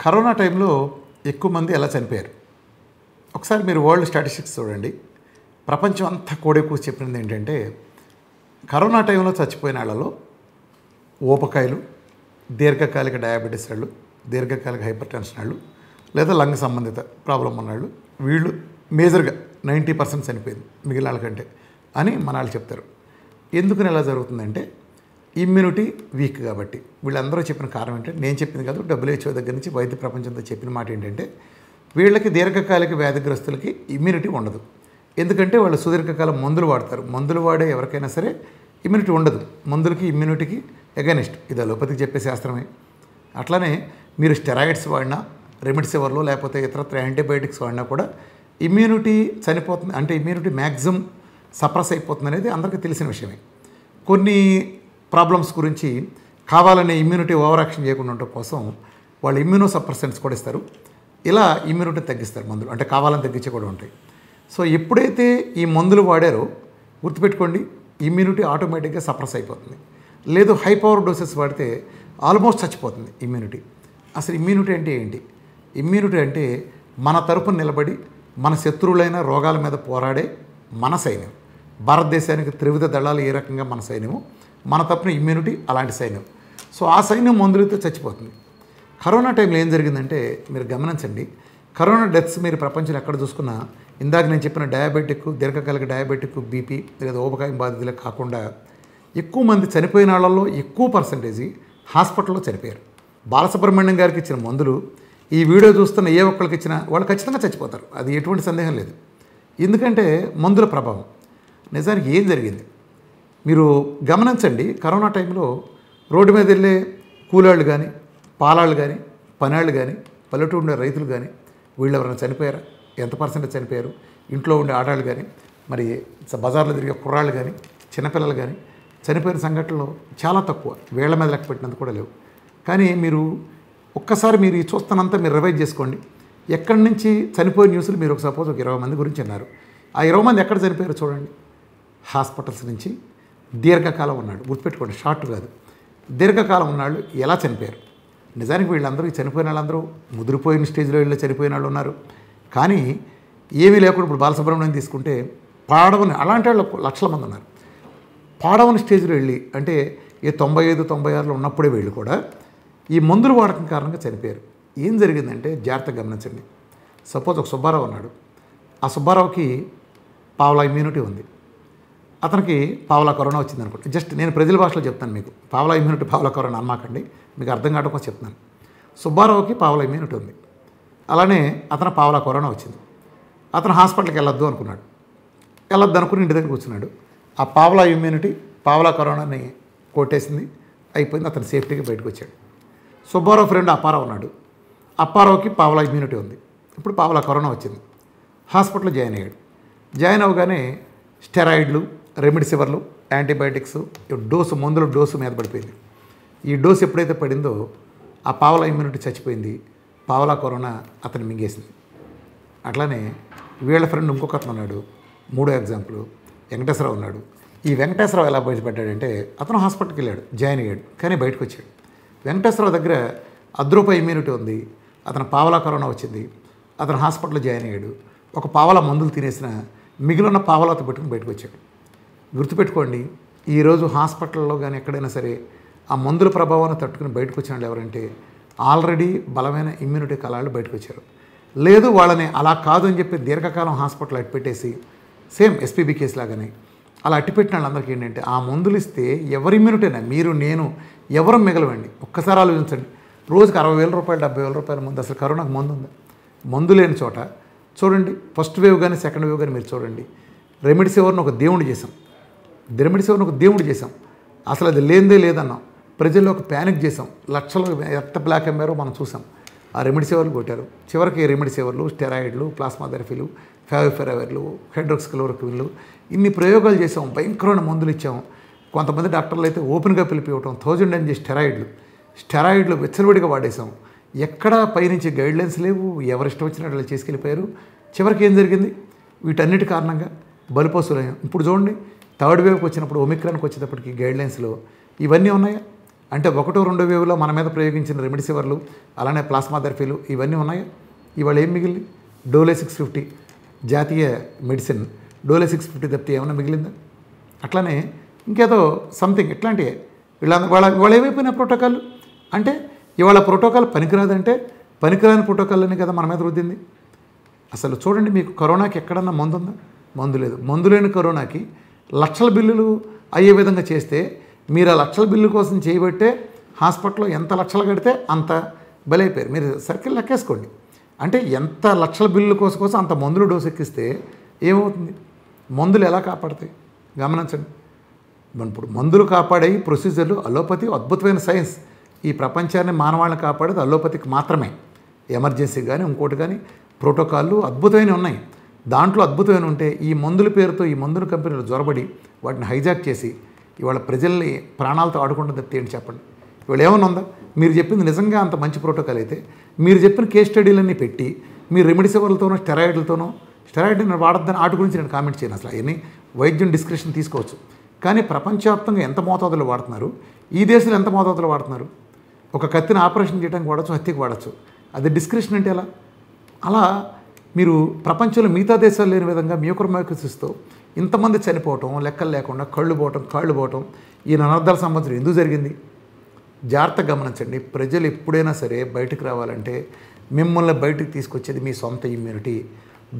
Corona టైంలో ఎక్కువ మంది ఎలా చనిపోయారు? ఒకసారి మీరు వరల్డ్ స్టాటిస్టిక్స్ చూడండి. ప్రపంచం అంతా కోడెకూసి చెప్పింది ఏంటంటే, కరోనా టైంలో చచ్చిపోయిన వాళ్ళలో ఊబకాయలు, దీర్ఘకాలిక డయాబెటీస్ వాళ్ళు, దీర్ఘకాలిక హైపర్ టెన్షన్ వాళ్ళు, లేదా లంగ్ సంబంధిత ప్రాబ్లం ఉన్నవాళ్ళు, వీళ్ళు మేజర్గా 90% చనిపోయింది మిగిలిన వాళ్ళకంటే అని మన వాళ్ళు చెప్తారు. ఎందుకని ఎలా జరుగుతుందంటే, ఇమ్యూనిటీ వీక్ కాబట్టి. వీళ్ళందరూ చెప్పిన కారణం ఏంటంటే, నేను చెప్పింది కాదు, WHO దగ్గర నుంచి వైద్య ప్రపంచంతో చెప్పిన మాట ఏంటంటే, వీళ్ళకి దీర్ఘకాలిక వ్యాధిగ్రస్తులకి ఇమ్యూనిటీ ఉండదు. ఎందుకంటే వాళ్ళు సుదీర్ఘకాలం మందులు వాడతారు. మందులు వాడే ఎవరికైనా సరే ఇమ్యూనిటీ ఉండదు. మందులకి ఇమ్యూనిటీకి ఎగనిస్ట్. ఇది అలోపతికి చెప్పే శాస్త్రమే. అట్లానే మీరు స్టెరాయిడ్స్ వాడినా, రెమిడిసివర్లో లేకపోతే ఇతరత్ర యాంటీబయాటిక్స్ వాడినా కూడా ఇమ్యూనిటీ చనిపోతుంది. అంటే ఇమ్యూనిటీ మ్యాక్సిమం సప్రెస్ అయిపోతుంది అనేది అందరికీ తెలిసిన విషయమే. కొన్ని ప్రాబ్లమ్స్ గురించి కావాలనే ఇమ్యూనిటీ ఓవర్ యాక్షన్ చేయకుండా ఉండటం కోసం వాళ్ళు ఇమ్యూనో సప్రెసెంట్స్ కూడా ఇస్తారు. ఇలా ఇమ్యూనిటీ తగ్గిస్తారు మందులు, అంటే కావాలని తగ్గించే కూడా ఉంటాయి. సో ఎప్పుడైతే ఈ మందులు వాడారో గుర్తుపెట్టుకోండి, ఇమ్యూనిటీ ఆటోమేటిక్గా సప్రెస్ అయిపోతుంది. లేదు హై పవర్ డోసెస్ వాడితే ఆల్మోస్ట్ చచ్చిపోతుంది ఇమ్యూనిటీ. అసలు ఇమ్యూనిటీ అంటే ఏంటి? ఇమ్యూనిటీ అంటే మన తరపున నిలబడి మన శత్రువులైన రోగాల మీద పోరాడే మన సైన్యం. భారతదేశానికి త్రివిధ దళాలు ఏ రకంగా మన సైన్యము, మన తరపున ఇమ్యూనిటీ అలాంటి సైన్యం. సో ఆ సైన్యం మందులతో చచ్చిపోతుంది. కరోనా టైంలో ఏం జరిగిందంటే మీరు గమనించండి, కరోనా డెత్స్ మీరు ప్రపంచంలో ఎక్కడ చూసుకున్నా ఇందాక నేను చెప్పిన డయాబెటిక్, దీర్ఘకాలిక డయాబెటిక్, బీపీ లేదా ఊబకాయం బాధితులకు కాకుండా ఎక్కువ మంది చనిపోయిన వాళ్ళలో ఎక్కువ పర్సంటేజీ హాస్పిటల్లో చనిపోయారు. బాలసుబ్రహ్మణ్యం గారికి ఇచ్చిన మందులు ఈ వీడియో చూస్తున్న ఏ ఒక్కరికి ఇచ్చినా వాళ్ళు ఖచ్చితంగా చచ్చిపోతారు. అది ఎటువంటి సందేహం లేదు. ఎందుకంటే మందుల ప్రభావం. నిజానికి ఏం జరిగింది మీరు గమనించండి. కరోనా టైంలో రోడ్డు మీద వెళ్ళే కూలాళ్ళు కానీ, పాలాళ్ళు కానీ, పనాళ్ళు కానీ, పల్లెటూరు ఉండే రైతులు కానీ వీళ్ళు ఎవరైనా చనిపోయారా? ఎంత పర్సెంటేజ్ చనిపోయారు? ఇంట్లో ఉండే ఆడాళ్ళు కానీ, మరి బజార్లో తిరిగే కుర్రాళ్ళు కానీ, చిన్నపిల్లలు కానీ చనిపోయిన సంఘటనలు చాలా తక్కువ. వేళ్ల మీద లెక్క పెట్టినందుకు కూడా లేవు. కానీ మీరు ఒక్కసారి మీరు ఈ చూస్తున్నంతా మీరు రివైజ్ చేసుకోండి. ఎక్కడి నుంచి చనిపోయిన న్యూస్లు మీరు సపోజ్ ఒక 20 మంది గురించి అన్నారు. ఆ 20 మంది ఎక్కడ చనిపోయారో చూడండి. హాస్పిటల్స్ నుంచి. దీర్ఘకాలం ఉన్నాడు, గుర్తుపెట్టుకోండి, షార్ట్ కాదు, దీర్ఘకాలం ఉన్నాళ్ళు ఎలా చనిపోయారు? నిజానికి వీళ్ళందరూ చనిపోయిన వాళ్ళందరూ ముదిరిపోయిన స్టేజ్లో వీళ్ళు చనిపోయిన వాళ్ళు ఉన్నారు. కానీ ఏమీ లేకుండా ఇప్పుడు బాలసుబ్రహ్మణ్యం తీసుకుంటే పాడవని అలాంటి వాళ్ళు లక్షల మంది ఉన్నారు. పాడవని స్టేజ్లో వెళ్ళి అంటే 95, 96లో ఉన్నప్పుడే వీళ్ళు కూడా ఈ మందులు వాడకం కారణంగా చనిపోయారు. ఏం జరిగిందంటే జాగ్రత్తగా గమనించండి. సపోజ్ ఒక సుబ్బారావు ఉన్నాడు. ఆ సుబ్బారావుకి పావలా ఇమ్యూనిటీ ఉంది. అతనికి పావలా కరోనా వచ్చింది అనుకోండి. జస్ట్ నేను ప్రజల భాషలో చెప్తాను మీకు. పావలా ఇమ్యూనిటీ, పావలా కరోనా అనమాకండి, మీకు అర్థం కావడం కోసం చెప్తున్నాను. సుబ్బారావుకి పావలా ఇమ్యూనిటీ ఉంది. అలానే అతను పావలా కరోనా వచ్చింది. అతను హాస్పిటల్కి వెళ్ళొద్దు అనుకున్నాడు. వెళ్ళొద్దు అనుకుని ఇంటి దగ్గర కూర్చున్నాడు. ఆ పావలా ఇమ్యూనిటీ పావలా కరోనాని కొట్టేసింది, అయిపోయింది. అతను సేఫ్టీగా బయటకు వచ్చాడు. సుబ్బారావు ఫ్రెండ్ అప్పారావు ఉన్నాడు. అప్పారావుకి పావలా ఇమ్యూనిటీ ఉంది. ఇప్పుడు పావలా కరోనా వచ్చింది. హాస్పిటల్లో జాయిన్ అయ్యాడు. జాయిన్ అవ్వగానే స్టెరాయిడ్లు, రెమిడిసివర్లు, యాంటీబయాటిక్స్ డోసు, మందుల డోసు మీద పడిపోయింది. ఈ డోసు ఎప్పుడైతే పడిందో ఆ పావలా ఇమ్యూనిటీ చచ్చిపోయింది. పావలా కరోనా అతను మింగేసింది. అట్లానే వీళ్ళ ఫ్రెండ్ ఇంకొక అతను ఉన్నాడు. మూడో ఎగ్జాంపుల్ వెంకటేశ్వరరావు ఉన్నాడు. ఈ వెంకటేశ్వరరావు ఎలా బయటపడ్డాడంటే అతను హాస్పిటల్కి వెళ్ళాడు, జాయిన్ అయ్యాడు, కానీ బయటకు వచ్చాడు. వెంకటేశ్వరరావు దగ్గర అద్రూపాయి ఇమ్యూనిటీ ఉంది. అతను పావలా కరోనా వచ్చింది. అతను హాస్పిటల్లో జాయిన్ అయ్యాడు. ఒక పావలా మందులు తినేసిన మిగిలిన పావలాతో పెట్టుకుని బయటకు వచ్చాడు. గుర్తుపెట్టుకోండి, ఈరోజు హాస్పిటల్లో కానీ ఎక్కడైనా సరే ఆ మందుల ప్రభావాన్ని తట్టుకుని బయటకు వచ్చిన వాళ్ళు ఎవరంటే ఆల్రెడీ బలమైన ఇమ్యూనిటీ కళాళ్ళు బయటకు వచ్చారు. లేదు వాళ్ళని అలా కాదు అని చెప్పి దీర్ఘకాలం హాస్పిటల్ అట్టిపెట్టేసి సేమ్ ఎస్పీబీ కేసు లాగానే అలా అట్టిపెట్టిన వాళ్ళందరికీ ఏంటంటే ఆ మందులు ఇస్తే ఎవరి ఇమ్యూనిటీనా, మీరు నేను ఎవరు మిగలవండి. ఒక్కసారి ఆలోచించండి. రోజుకి 60,000 రూపాయలు, 70,000 రూపాయల మందు. అసలు కరోనాకు మందు ఉందా? మందు లేని చోట చూడండి, ఫస్ట్ వేవ్ కానీ సెకండ్ వేవ్ కానీ మీరు చూడండి. రెమిడిసివర్ని ఒక దేవుడు చేసాం, రెమిడిసివర్ని ఒక దేవుడు చేసాం. అసలు అది లేనిదే లేదన్నాం. ప్రజల్లో ఒక ప్యానిక్ చేసాం. లక్షలు ఎంత బ్లాక్ అమ్మారో మనం చూసాం. ఆ రెమిడిసివర్లు కొట్టారు. చివరికి రెమిడిసివర్లు, స్టెరాయిడ్లు, ప్లాస్మా థెరపీలు, ఫావిపిరావిర్లు, హైడ్రోక్సిక్లోరోక్విన్లు ఇన్ని ప్రయోగాలు చేసాం. భయంకరమైన మందులు ఇచ్చాం. కొంతమంది డాక్టర్లు అయితే ఓపెన్గా పిలిపివ్వటం 1000 ఎంజీ స్టెరాయిడ్లు విచ్చలవిడిగా వాడేసాం. ఎక్కడా పైనుంచి గైడ్లైన్స్ లేవు. ఎవరిష్టం వచ్చినట్లు చేసుకెళ్ళిపోయారు. చివరికి ఏం జరిగింది? వీటన్నిటి కారణంగా బలిపశులయ్యాం. ఇప్పుడు చూడండి, థర్డ్ వేవ్కి వచ్చినప్పుడు, ఒమిక్రాన్కి వచ్చేటప్పటికి గైడ్లైన్స్లో ఇవన్నీ ఉన్నాయా? అంటే ఒకటో రెండో వేవ్లో మన మీద ప్రయోగించిన రెమిడిసివర్లు అలానే ప్లాస్మా థెరపీలు ఇవన్నీ ఉన్నాయి. ఇవాళ ఏం మిగిలింది? డోలో 650 జాతీయ మెడిసిన్, డోలో 650 తప్పితే ఏమైనా మిగిలిందా? అట్లానే ఇంకేదో సంథింగ్ ఇట్లాంటివి వాళ్ళ ఏమైపోయిన ప్రోటోకాల్ అంటే ఇవాళ ప్రోటోకాల్ పనికిరాదంటే పనికిరాని ప్రోటోకాల్ కదా మన మీద రుద్దింది. అసలు చూడండి, మీకు కరోనాకి ఎక్కడన్నా మందు ఉందా? మందు లేదు. మందు లేని కరోనాకి లక్షల బిల్లులు అయ్యే విధంగా చేస్తే మీరు ఆ లక్షల బిల్లు కోసం చేయబట్టే హాస్పిటల్లో ఎంత లక్షలు కడితే అంత బలైపోయారు. మీరు సర్కిల్ లెక్కేసుకోండి. అంటే ఎంత లక్షల బిల్లు కోసం అంత మందులు డోసు ఎక్కిస్తే ఏమవుతుంది? మందులు ఎలా కాపాడతాయి గమనించండి. ఇప్పుడు మందులు కాపాడే ప్రొసీజర్లు అలోపతి అద్భుతమైన సైన్స్. ఈ ప్రపంచాన్ని మానవాళ్ళని కాపాడేది అలోపతికి మాత్రమే. ఎమర్జెన్సీ కానీ ఇంకోటి కానీ ప్రోటోకాల్లు అద్భుతమైన ఉన్నాయి. దాంట్లో అద్భుతమైన ఉంటే ఈ మందుల పేరుతో ఈ మందుల కంపెనీలు జొరబడి వాటిని హైజాక్ చేసి ఇవాళ ప్రజల్ని ప్రాణాలతో ఆడుకుంటుంది తప్పితే ఏంటి చెప్పండి? ఇవాళ ఏమన్నా ఉందా? మీరు చెప్పింది నిజంగా అంత మంచి ప్రోటోకాల్ అయితే మీరు చెప్పిన కేస్ స్టడీలన్నీ పెట్టి మీరు రెమిడిసివర్లతోనో స్టెరాయిడ్ వాడద్దని వాటి గురించి నేను కామెంట్ చేయను. అసలు అవన్నీ వైద్యం డిస్క్రిప్షన్ తీసుకోవచ్చు. కానీ ప్రపంచవ్యాప్తంగా ఎంత మోతాదులో వాడుతున్నారు, ఈ దేశంలో ఎంత మోతాదులో వాడుతున్నారు? ఒక కత్తిని ఆపరేషన్ చేయడానికి వాడచ్చు, హత్యకి వాడచ్చు. అది డిస్క్రిప్షన్ అంటే ఎలా? అలా మీరు ప్రపంచంలో మిగతా దేశాలు లేని విధంగా మ్యూకర్మైకోసిస్తో ఇంతమంది చనిపోవటం, లెక్కలు లేకుండా కాళ్ళు పోవటం ఈ అనర్థాల సంబంధించిన ఎందుకు జరిగింది? జాగ్రత్తగా గమనించండి. ప్రజలు ఎప్పుడైనా సరే బయటకు రావాలంటే మిమ్మల్ని బయటకు తీసుకొచ్చేది మీ సొంత ఇమ్యూనిటీ.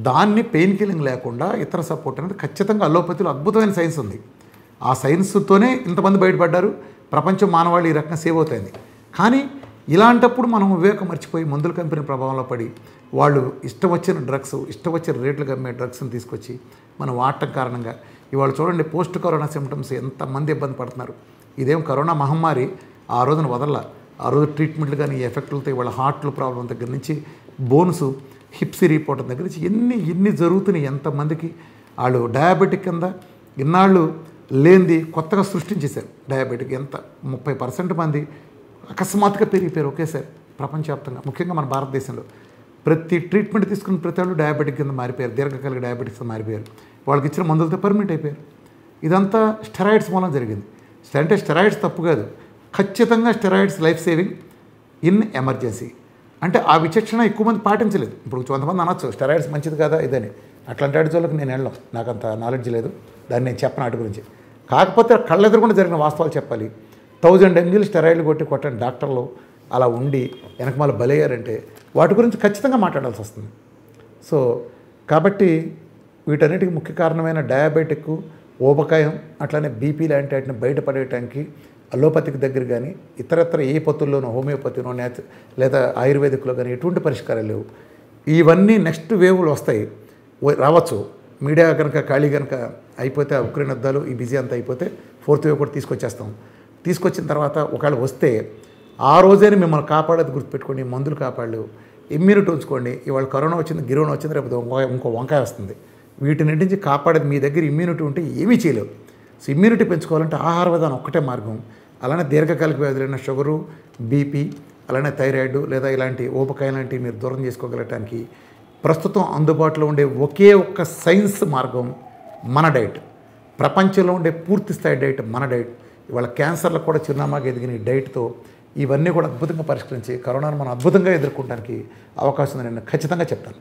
దాన్ని పెయిన్ కిల్లింగ్ లేకుండా ఇతర సపోర్ట్ అనేది ఖచ్చితంగా అలోపతిలో అద్భుతమైన సైన్స్ ఉంది. ఆ సైన్స్తోనే ఇంతమంది బయటపడ్డారు. ప్రపంచం మానవాళి ఈ రకంగా సేవ్ అవుతుంది. కానీ ఇలాంటప్పుడు మనం వివేకం మర్చిపోయి మందుల కంపెనీ ప్రభావంలో పడి వాళ్ళు ఇష్టం వచ్చిన డ్రగ్స్, ఇష్టం వచ్చిన రేట్లుగా అమ్మే డ్రగ్స్ని తీసుకొచ్చి మనం వాడటం కారణంగా ఇవాళ చూడండి పోస్ట్ కరోనా సిమ్టమ్స్ ఎంతమంది ఇబ్బంది పడుతున్నారు. ఇదేం కరోనా మహమ్మారి ఆ రోజున వదల, ఆ రోజు ట్రీట్మెంట్లు కానీ ఈ ఎఫెక్ట్లతో ఇవాళ హార్ట్లో ప్రాబ్లం దగ్గర నుంచి బోన్స్ హిప్స్ ఇరిగిపోవడం దగ్గర నుంచి ఎన్ని జరుగుతున్నాయి. ఎంతమందికి వాళ్ళు డయాబెటిక్ కింద ఇన్నాళ్ళు లేనిది కొత్తగా సృష్టించేశారు. డయాబెటిక్ ఎంత 30% మంది అకస్మాత్తుగా పెరిగిపోయారు ఒకేసారి ప్రపంచవ్యాప్తంగా. ముఖ్యంగా మన భారతదేశంలో ప్రతి ట్రీట్మెంట్ తీసుకున్న ప్రతి వాళ్ళు డయాబెటిక్ కింద మారిపోయారు, దీర్ఘకాలిక డయాబెటిక్స్ మారిపోయారు. వాళ్ళకి ఇచ్చిన మందులతో పర్మిట్ అయిపోయారు. ఇదంతా స్టెరాయిడ్స్ మూలం జరిగింది. అంటే స్టెరాయిడ్స్ తప్పు కాదు, ఖచ్చితంగా steroids life saving in emergency. అంటే ఆ విచక్షణ ఎక్కువ మంది పాటించలేదు. ఇప్పుడు కొంతమంది అనొచ్చు స్టెరాయిడ్స్ మంచిది కదా ఇదని. అట్లాంటి వాటికి నేను వెళ్ళాం, నాకు అంత నాలెడ్జ్ లేదు, దాన్ని నేను చెప్పను వాటి గురించి. కాకపోతే కళ్ళెదురుగుండా జరిగిన వాస్తవాలు చెప్పాలి. 1000 ml స్టెరాయిడ్లు కొట్టండి డాక్టర్లు అలా ఉండి వెనకమాల బలయ్యారంటే వాటి గురించి ఖచ్చితంగా మాట్లాడాల్సి వస్తుంది. సో కాబట్టి వీటన్నిటికీ ముఖ్య కారణమైన డయాబెటిక్, ఊబకాయం, అట్లానే బీపీ లాంటి వాటిని బయటపడేయటానికి అలోపతికి దగ్గర కానీ ఇతరత్ర ఏ పత్తుల్లోనో హోమియోపతినో లేదా ఆయుర్వేదిక్లో కానీ ఎటువంటి పరిష్కారాలు లేవు. ఇవన్నీ నెక్స్ట్ వేవ్లు వస్తాయి, రావచ్చు. మీడియా కనుక ఖాళీ కనుక అయిపోతే ఉక్రెయిన్ యుద్ధాలు ఈ బిజీ అంతా అయిపోతే 4th వేవ్ కూడా తీసుకొచ్చిన తర్వాత ఒకవేళ వస్తే ఆ రోజైనా మిమ్మల్ని కాపాడేది గుర్తుపెట్టుకోండి. మందులు కాపాడలేవు, ఇమ్యూనిటీ ఉంచుకోండి. ఇవాళ కరోనా వచ్చింది, గిరోనా వచ్చింది, రేపు ఇంకో వంకాయ వస్తుంది. వీటిని నుంచి కాపాడేది మీ దగ్గర ఇమ్యూనిటీ ఉంటే ఏమీ చేయలేవు. సో ఇమ్యూనిటీ పెంచుకోవాలంటే ఆహార విధానం ఒక్కటే మార్గం. అలానే దీర్ఘకాలిక వ్యాధులైన షుగరు, బీపీ, అలానే థైరాయిడ్ లేదా ఇలాంటి ఊబకాయ లాంటివి మీరు దూరం చేసుకోగలటానికి ప్రస్తుతం అందుబాటులో ఉండే ఒకే ఒక్క సైన్స్ మార్గం మన డైట్. ప్రపంచంలో ఉండే పూర్తి స్థాయి డైట్ మన డైట్. ఇవాళ క్యాన్సర్లకు కూడా చిరునామాగా ఎదిగిన ఈ డైట్తో ఇవన్నీ కూడా అద్భుతంగా పరిష్కరించి కరోనాను మనం అద్భుతంగా ఎదుర్కోవడానికి అవకాశం ఉందని నేను ఖచ్చితంగా చెప్తాను.